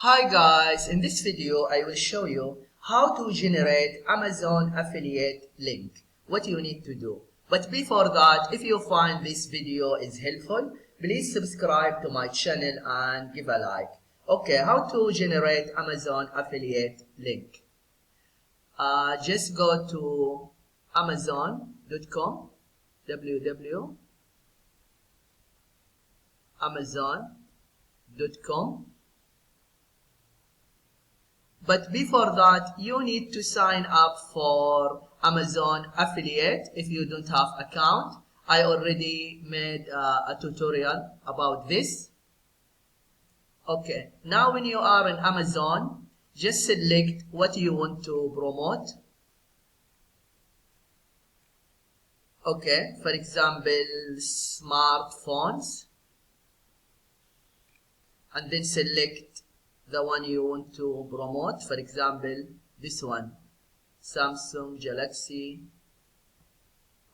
Hi guys, in this video I will show you how to generate Amazon affiliate link, what you need to do. But before that, if you find this video is helpful, please subscribe to my channel and give a like. Okay, how to generate Amazon affiliate link. Just go to amazon.com, www.amazon.com. But before that, you need to sign up for Amazon affiliate if you don't have account. I already made a tutorial about this. Okay, now when you are in Amazon, just select what you want to promote. Okay, for example, smartphones. And then select the one you want to promote. For example, this one, Samsung Galaxy.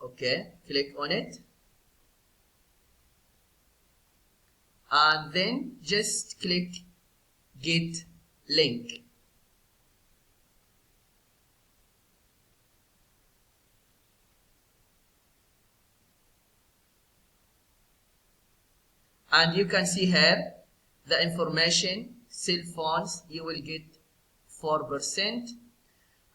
Okay, click on it. And then just click Get Link. And you can see here the information, cell phones, you will get 4%.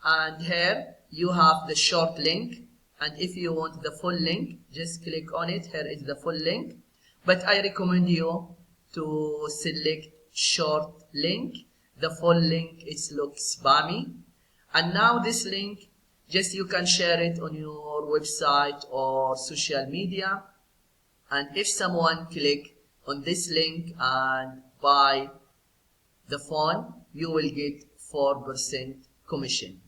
And here you have the short link. And if you want the full link, just click on it. Here is the full link. But I recommend you to select short link. The full link is looks spammy. And now this link, just you can share it on your website or social media. And if someone click on this link and buy the phone, you will get 4% commission.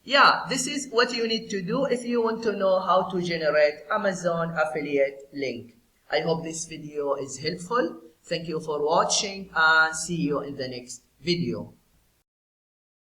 Yeah, this is what you need to do if you want to know how to generate Amazon affiliate link. I hope this video is helpful. Thank you for watching and see you in the next video.